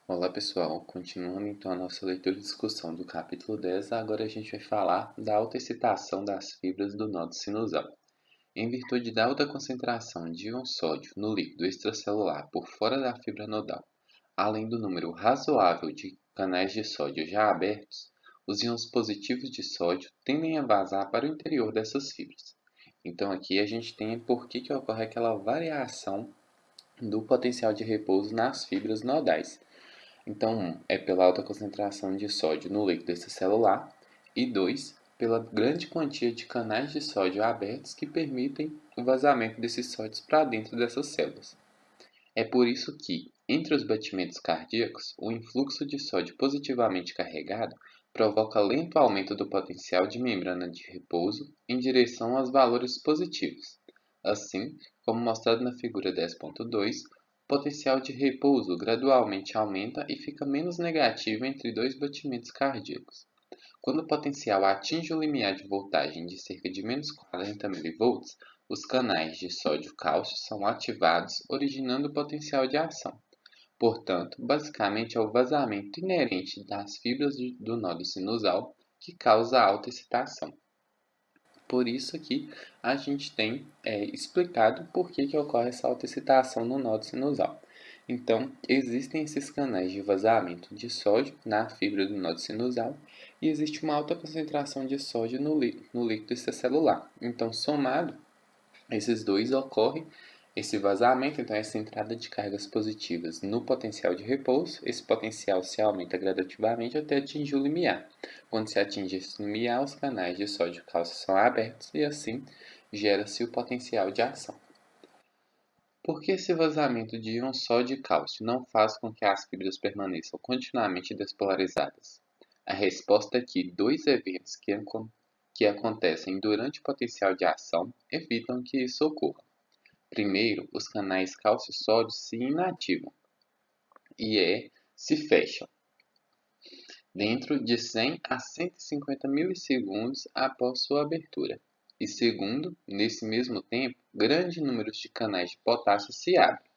Olá pessoal, continuando então a nossa leitura e discussão do capítulo 10, agora a gente vai falar da alta excitação das fibras do nódo sinusal. Em virtude da alta concentração de íon sódio no líquido extracelular por fora da fibra nodal, além do número razoável de canais de sódio já abertos, os íons positivos de sódio tendem a vazar para o interior dessas fibras. Então aqui a gente tem por que ocorre aquela variação do potencial de repouso nas fibras nodais. Então, é pela alta concentração de sódio no líquido extracelular e 2, pela grande quantia de canais de sódio abertos que permitem o vazamento desses sódios para dentro dessas células. É por isso que, entre os batimentos cardíacos, o influxo de sódio positivamente carregado provoca lento aumento do potencial de membrana de repouso em direção aos valores positivos. Assim, como mostrado na figura 10.2, o potencial de repouso gradualmente aumenta e fica menos negativo entre dois batimentos cardíacos. Quando o potencial atinge o limiar de voltagem de cerca de menos 40 mV, os canais de sódio-cálcio são ativados, originando o potencial de ação. Portanto, basicamente é o vazamento inerente das fibras do nódo sinusal que causa a alta excitação. Por isso que a gente tem explicado por que ocorre essa alta excitação no nódo sinusal. Então, existem esses canais de vazamento de sódio na fibra do nódo sinusal e existe uma alta concentração de sódio no líquido extracelular. Então, somado, esses dois ocorre esse vazamento, então essa entrada de cargas positivas no potencial de repouso, esse potencial se aumenta gradativamente até atingir o limiar. Quando se atinge esse limiar, os canais de sódio e cálcio são abertos e assim gera-se o potencial de ação. Por que esse vazamento de íons sódio e cálcio não faz com que as fibras permaneçam continuamente despolarizadas? A resposta é que dois eventos que acontecem durante o potencial de ação evitam que isso ocorra. Primeiro, os canais cálcio e sódio se inativam se fecham dentro de 100 a 150 milissegundos após sua abertura. E segundo, nesse mesmo tempo, grande número de canais de potássio se abrem.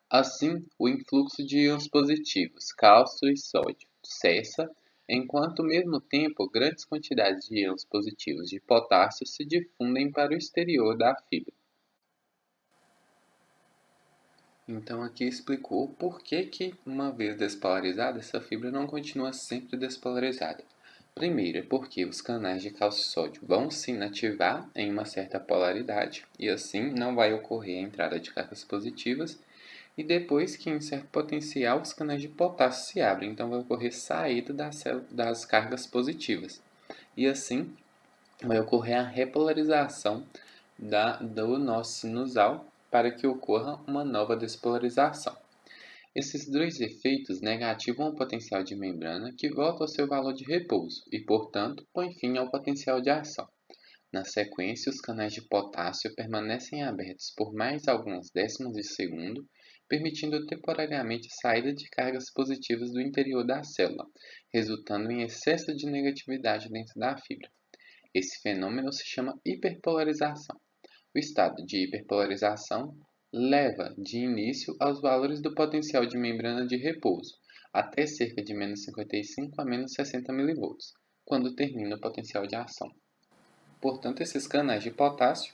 Assim, o influxo de íons positivos, cálcio e sódio, cessa, enquanto ao mesmo tempo grandes quantidades de íons positivos de potássio se difundem para o exterior da fibra. Então aqui explicou por que, uma vez despolarizada, essa fibra não continua sempre despolarizada. Primeiro, é porque os canais de cálcio e sódio vão se inativar em uma certa polaridade, e assim não vai ocorrer a entrada de cargas positivas, e depois que em certo potencial os canais de potássio se abrem, então vai ocorrer saída das cargas positivas. E assim vai ocorrer a repolarização do nó sinusal para que ocorra uma nova despolarização. Esses dois efeitos negativam o potencial de membrana, que volta ao seu valor de repouso e, portanto, põe fim ao potencial de ação. Na sequência, os canais de potássio permanecem abertos por mais alguns décimos de segundo, permitindo temporariamente a saída de cargas positivas do interior da célula, resultando em excesso de negatividade dentro da fibra. Esse fenômeno se chama hiperpolarização. O estado de hiperpolarização leva de início aos valores do potencial de membrana de repouso, até cerca de menos 55 a menos 60 mV, quando termina o potencial de ação. Portanto, esses canais de potássio,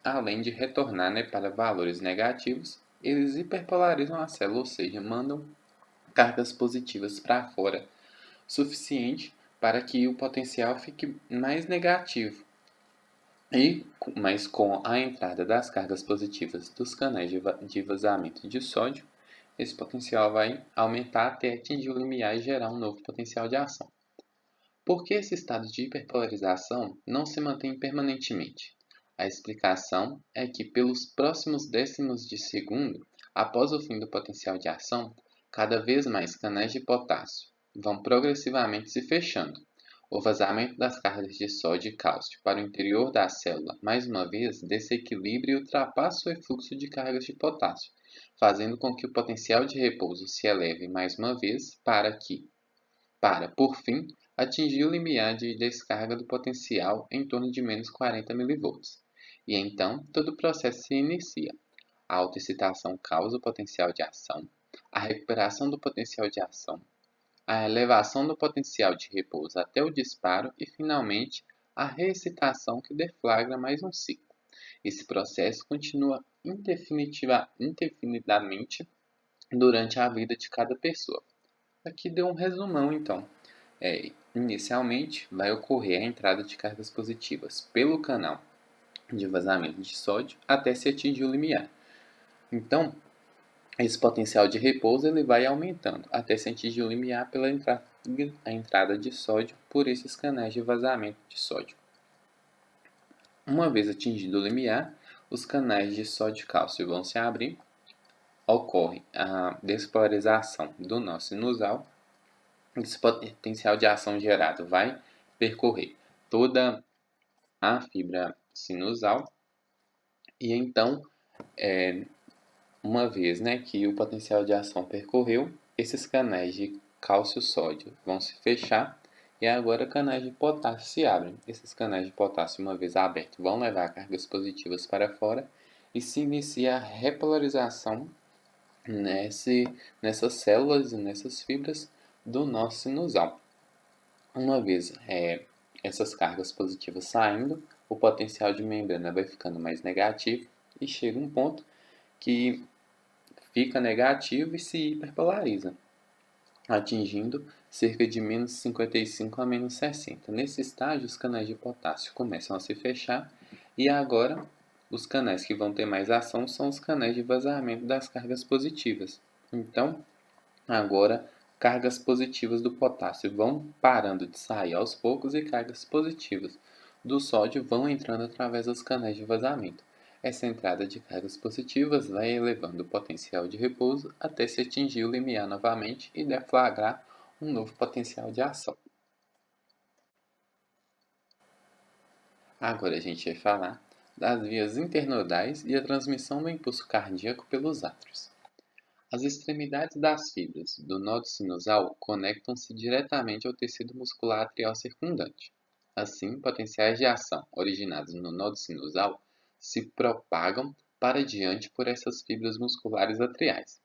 além de retornar para valores negativos, eles hiperpolarizam a célula, ou seja, mandam cargas positivas para fora, suficiente para que o potencial fique mais negativo. Mas com a entrada das cargas positivas dos canais de vazamento de sódio, esse potencial vai aumentar até atingir o limiar e gerar um novo potencial de ação. Por que esse estado de hiperpolarização não se mantém permanentemente? A explicação é que, pelos próximos décimos de segundo, após o fim do potencial de ação, cada vez mais canais de potássio vão progressivamente se fechando. O vazamento das cargas de sódio e cálcio para o interior da célula, mais uma vez, desequilibra e ultrapassa o efluxo de cargas de potássio, fazendo com que o potencial de repouso se eleve mais uma vez para, por fim, atingir o limiar de descarga do potencial em torno de menos 40 mV. E então, todo o processo se inicia. A autoexcitação causa o potencial de ação, a recuperação do potencial de ação, a elevação do potencial de repouso até o disparo e, finalmente, a reexcitação que deflagra mais um ciclo. Esse processo continua indefinidamente durante a vida de cada pessoa. Aqui deu um resumão, então. Inicialmente, vai ocorrer a entrada de cargas positivas pelo canal de vazamento de sódio até se atingir o limiar. Então, esse potencial de repouso ele vai aumentando até se atingir o limiar pela entrada de sódio por esses canais de vazamento de sódio. Uma vez atingido o limiar, os canais de sódio e cálcio vão se abrir, ocorre a despolarização do nó sinusal. Esse potencial de ação gerado vai percorrer toda a fibra sinusal e então, uma vez que o potencial de ação percorreu, esses canais de cálcio-sódio vão se fechar e agora canais de potássio se abrem. Esses canais de potássio, uma vez abertos, vão levar cargas positivas para fora e se inicia a repolarização nessas células e nessas fibras do nó sinusal. Uma vez essas cargas positivas saindo, o potencial de membrana vai ficando mais negativo e chega um ponto que fica negativo e se hiperpolariza, atingindo cerca de menos 55 a menos 60. Nesse estágio, os canais de potássio começam a se fechar e agora os canais que vão ter mais ação são os canais de vazamento das cargas positivas. Então, agora, cargas positivas do potássio vão parando de sair aos poucos e cargas positivas do sódio vão entrando através dos canais de vazamento. Essa entrada de cargas positivas vai elevando o potencial de repouso até se atingir o limiar novamente e deflagrar um novo potencial de ação. Agora a gente vai falar das vias internodais e a transmissão do impulso cardíaco pelos átrios. As extremidades das fibras do nó sinusal conectam-se diretamente ao tecido muscular atrial circundante. Assim, potenciais de ação originados no nó sinusal se propagam para diante por essas fibras musculares atriais.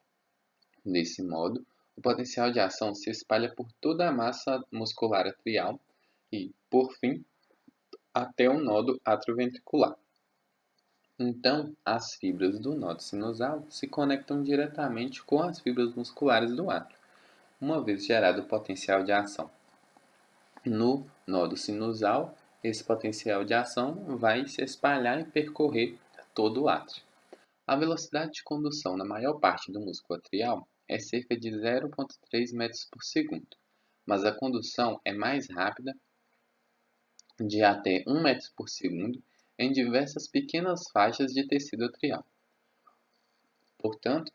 Desse modo, o potencial de ação se espalha por toda a massa muscular atrial e, por fim, até o nódo atrioventricular. Então, as fibras do nó sinusal se conectam diretamente com as fibras musculares do átrio, uma vez gerado o potencial de ação. No nódo sinusal, esse potencial de ação vai se espalhar e percorrer todo o átrio. A velocidade de condução na maior parte do músculo atrial é cerca de 0,3 metros por segundo, mas a condução é mais rápida, de até 1 metro por segundo, em diversas pequenas faixas de tecido atrial. Portanto,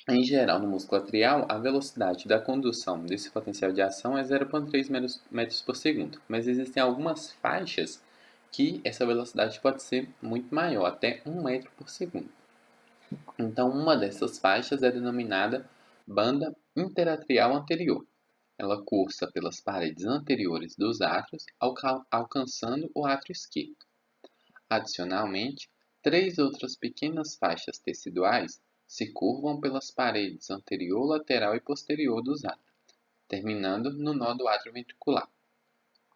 em geral, no músculo atrial, a velocidade da condução desse potencial de ação é 0,3 metros por segundo, mas existem algumas faixas que essa velocidade pode ser muito maior, até 1 metro por segundo. Então, uma dessas faixas é denominada banda interatrial anterior. Ela cursa pelas paredes anteriores dos átrios, alcançando o átrio esquerdo. Adicionalmente, 3 outras pequenas faixas teciduais se curvam pelas paredes anterior, lateral e posterior dos átrios, terminando no nó do átrio ventricular.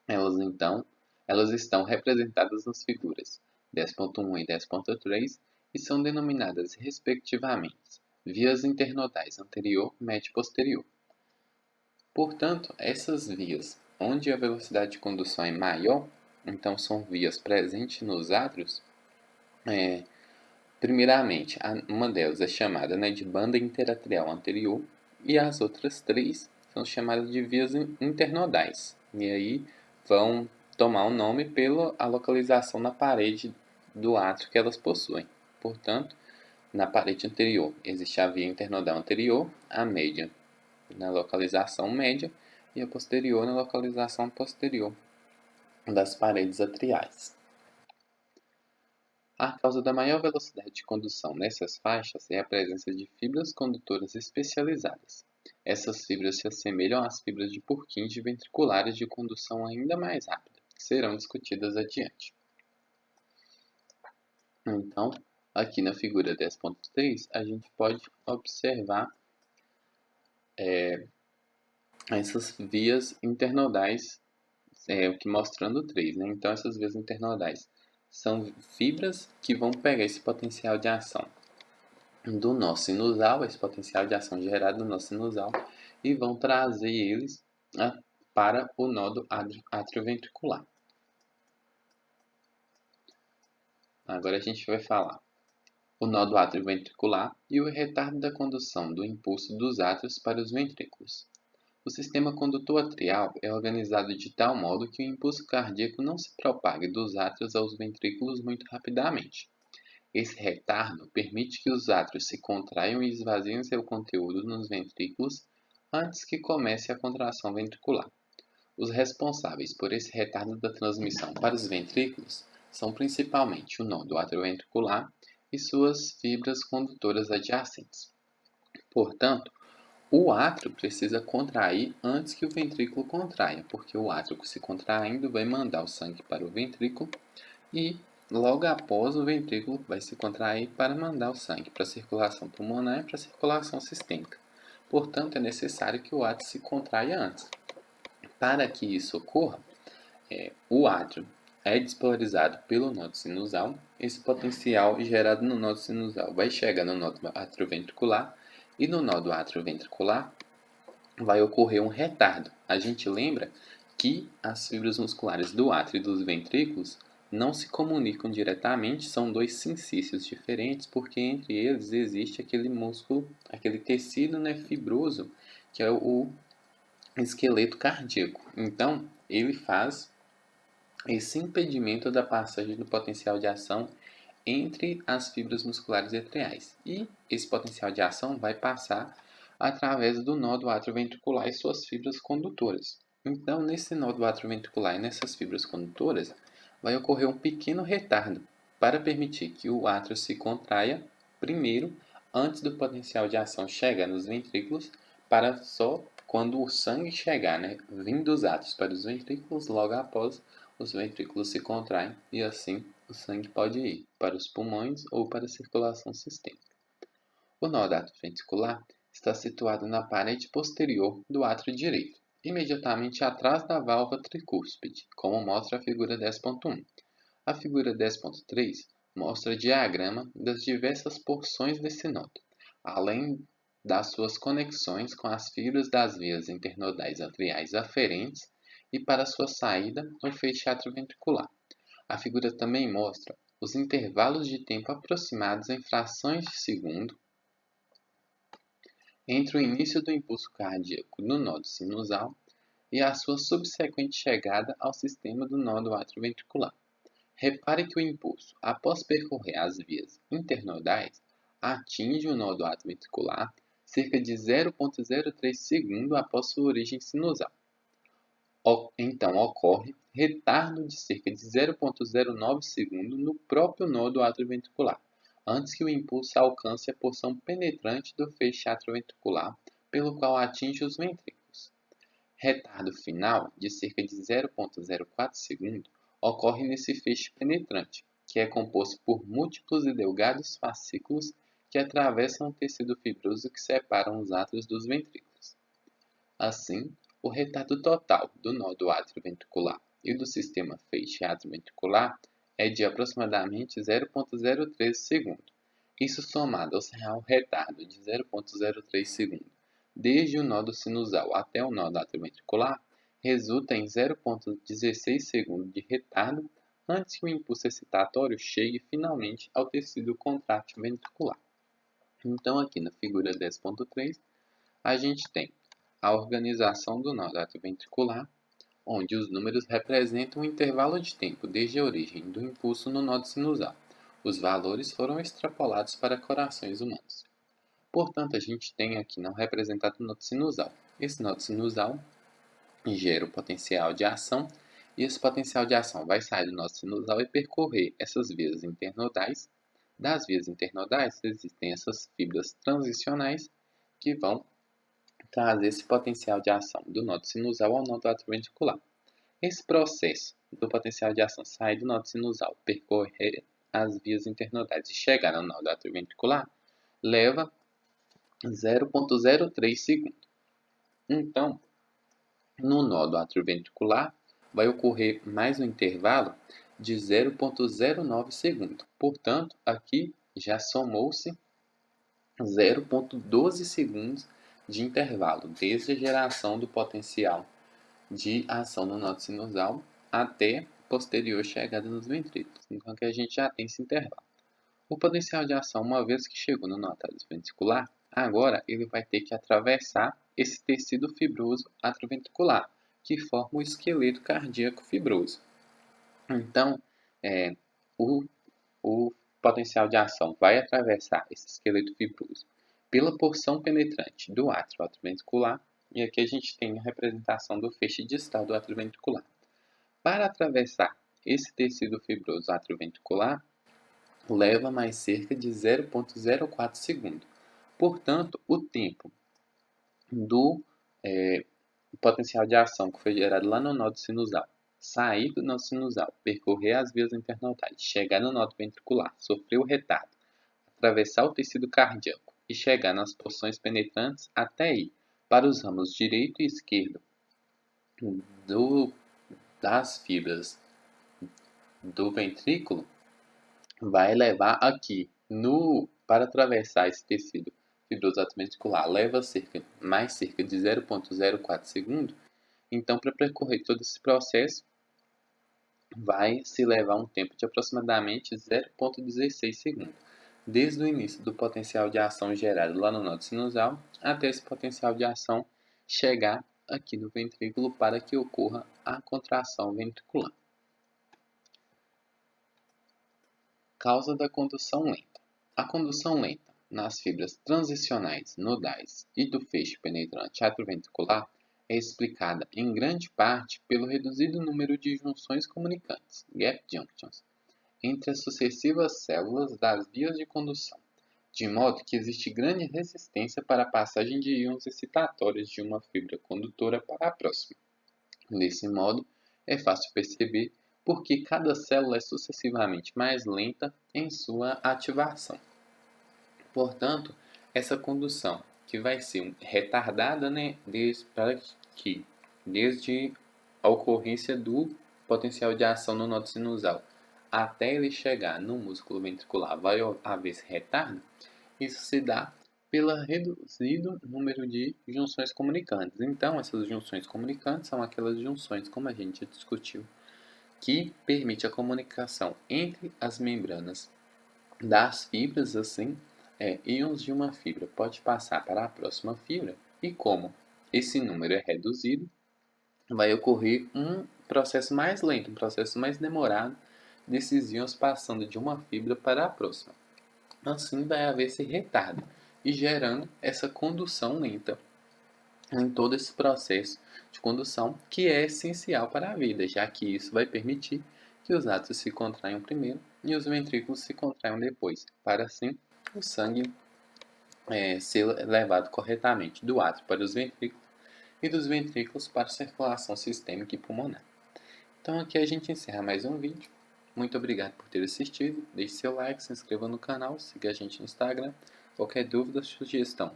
Elas estão representadas nas figuras 10.1 e 10.3 e são denominadas respectivamente vias internodais anterior, médio e posterior. Portanto, essas vias onde a velocidade de condução é maior, então são vias presentes nos átrios. Primeiramente, uma delas é chamada de banda interatrial anterior e as outras 3 são chamadas de vias internodais. E aí vão tomar o nome pela localização na parede do átrio que elas possuem. Portanto, na parede anterior existe a via internodal anterior, a média na localização média e a posterior na localização posterior das paredes atriais. A causa da maior velocidade de condução nessas faixas é a presença de fibras condutoras especializadas. Essas fibras se assemelham às fibras de Purkinje ventriculares de condução ainda mais rápida, que serão discutidas adiante. Então, aqui na figura 10.3, a gente pode observar essas vias internodais, aqui mostrando três, né? Então, essas vias internodais são fibras que vão pegar esse potencial de ação do nó sinusal, esse potencial de ação gerado no nó sinusal, e vão trazer eles, né, para o nódo atrioventricular. Agora a gente vai falar o nódo atrioventricular e o retardo da condução do impulso dos átrios para os ventrículos. O sistema condutor atrial é organizado de tal modo que o impulso cardíaco não se propague dos átrios aos ventrículos muito rapidamente. Esse retardo permite que os átrios se contraiam e esvaziem seu conteúdo nos ventrículos antes que comece a contração ventricular. Os responsáveis por esse retardo da transmissão para os ventrículos são principalmente o nódo atrioventricular e suas fibras condutoras adjacentes. Portanto, o átrio precisa contrair antes que o ventrículo contraia, porque o átrio se contraindo vai mandar o sangue para o ventrículo e logo após o ventrículo vai se contrair para mandar o sangue para a circulação pulmonar e para a circulação sistêmica. Portanto, é necessário que o átrio se contraia antes. Para que isso ocorra, o átrio é despolarizado pelo nódo sinusal. Esse potencial gerado no nódo sinusal vai chegar no nódo atrioventricular e no nódo atrioventricular vai ocorrer um retardo. A gente lembra que as fibras musculares do átrio e dos ventrículos não se comunicam diretamente, são dois sincícios diferentes, porque entre eles existe aquele músculo, aquele tecido, né, fibroso, que é o esqueleto cardíaco. Então, ele faz esse impedimento da passagem do potencial de ação entre as fibras musculares atriais. E esse potencial de ação vai passar através do nódo atrioventricular e suas fibras condutoras. Então, nesse nódo atrioventricular e nessas fibras condutoras, vai ocorrer um pequeno retardo para permitir que o átrio se contraia primeiro, antes do potencial de ação chegar nos ventrículos, para só quando o sangue chegar, né, vindo dos átrios para os ventrículos, logo após os ventrículos se contraem e assim o sangue pode ir para os pulmões ou para a circulação sistêmica. O nódo atrioventricular está situado na parede posterior do átrio direito, imediatamente atrás da válvula tricúspide, como mostra a figura 10.1. A figura 10.3 mostra diagrama das diversas porções desse nódo, além das suas conexões com as fibras das vias internodais atriais aferentes e para sua saída no feixe atrioventricular. A figura também mostra os intervalos de tempo aproximados em frações de segundo entre o início do impulso cardíaco no nódo sinusal e a sua subsequente chegada ao sistema do nódo atrioventricular. Repare que o impulso, após percorrer as vias internodais, atinge o nódo atrioventricular cerca de 0,03 segundo após sua origem sinusal. Então, ocorre retardo de cerca de 0,09 segundo no próprio nódo atrioventricular, antes que o impulso alcance a porção penetrante do feixe atrioventricular, pelo qual atinge os ventrículos. Retardo final de cerca de 0,04 segundo ocorre nesse feixe penetrante, que é composto por múltiplos e delgados fascículos que atravessam o tecido fibroso que separa os átrios dos ventrículos. Assim, o retardo total do nódo atrioventricular e do sistema feixe atrioventricular é de aproximadamente 0,03 segundo. Isso somado ao retardo de 0,03 segundo desde o nódo sinusal até o nódo atrioventricular, resulta em 0,16 segundo de retardo antes que o impulso excitatório chegue finalmente ao tecido contrátil ventricular. Então, aqui na figura 10.3, a gente tem a organização do nódo atrioventricular, onde os números representam o intervalo de tempo desde a origem do impulso no nódo sinusal. Os valores foram extrapolados para corações humanos. Portanto, a gente tem aqui não representado o nódo sinusal. Esse nódo sinusal gera o potencial de ação, e esse potencial de ação vai sair do nódo sinusal e percorrer essas vias internodais. Das vias internodais existem essas fibras transicionais que vão trazer esse potencial de ação do nódo sinusal ao nódo atrioventricular. Esse processo do potencial de ação sair do nódo sinusal, percorrer as vias internodais e chegar no nódo atrioventricular, leva 0,03 segundo. Então, no nó do átrio ventricular, vai ocorrer mais um intervalo de 0,09 segundo. Portanto, aqui já somou-se 0,12 segundos de intervalo, desde a geração do potencial de ação no nó sinusal até posterior chegada nos ventrículos. Então, aqui a gente já tem esse intervalo. O potencial de ação, uma vez que chegou no nó ventricular, agora ele vai ter que atravessar esse tecido fibroso atrioventricular, que forma o esqueleto cardíaco fibroso. Então, o, o potencial de ação vai atravessar esse esqueleto fibroso pela porção penetrante do átrio atrioventricular, e aqui a gente tem a representação do feixe distal do átrio ventricular. Para atravessar esse tecido fibroso atrioventricular, leva mais cerca de 0,04 segundos. Portanto, o tempo do potencial de ação que foi gerado lá no nódo sinusal, sair do nódo sinusal, percorrer as vias internodais, chegar no nódo ventricular, sofrer o retardo, atravessar o tecido cardíaco e chegar nas porções penetrantes até ir para os ramos direito e esquerdo das fibras do ventrículo, vai levar aqui para atravessar esse tecido fibroso atrioventricular, leva mais cerca de 0,04 segundos. Então, para percorrer todo esse processo, vai se levar um tempo de aproximadamente 0,16 segundos, desde o início do potencial de ação gerado lá no nódo sinusal até esse potencial de ação chegar aqui no ventrículo para que ocorra a contração ventricular. Causa da condução lenta. A condução lenta nas fibras transicionais nodais e do feixe penetrante atrioventricular é explicada em grande parte pelo reduzido número de junções comunicantes, gap junctions, entre as sucessivas células das vias de condução, de modo que existe grande resistência para a passagem de íons excitatórios de uma fibra condutora para a próxima. Desse modo, é fácil perceber por que cada célula é sucessivamente mais lenta em sua ativação. Portanto, essa condução que vai ser retardada, desde a ocorrência do potencial de ação no nódo sinusal até ele chegar no músculo ventricular, vai haver esse retardo. Isso se dá pelo reduzido número de junções comunicantes. Então, essas junções comunicantes são aquelas junções, como a gente discutiu, que permite a comunicação entre as membranas das fibras, assim, íons de uma fibra pode passar para a próxima fibra, e como esse número é reduzido, vai ocorrer um processo mais lento, um processo mais demorado desses íons passando de uma fibra para a próxima. Assim vai haver esse retardo e gerando essa condução lenta em todo esse processo de condução, que é essencial para a vida, já que isso vai permitir que os átrios se contraiam primeiro e os ventrículos se contraiam depois, para assim o sangue ser levado corretamente do átrio para os ventrículos e dos ventrículos para a circulação sistêmica e pulmonar. Então aqui a gente encerra mais um vídeo. Muito obrigado por ter assistido, deixe seu like, se inscreva no canal, siga a gente no Instagram. Qualquer dúvida, sugestão,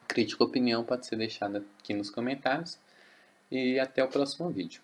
crítica ou opinião pode ser deixada aqui nos comentários. E até o próximo vídeo.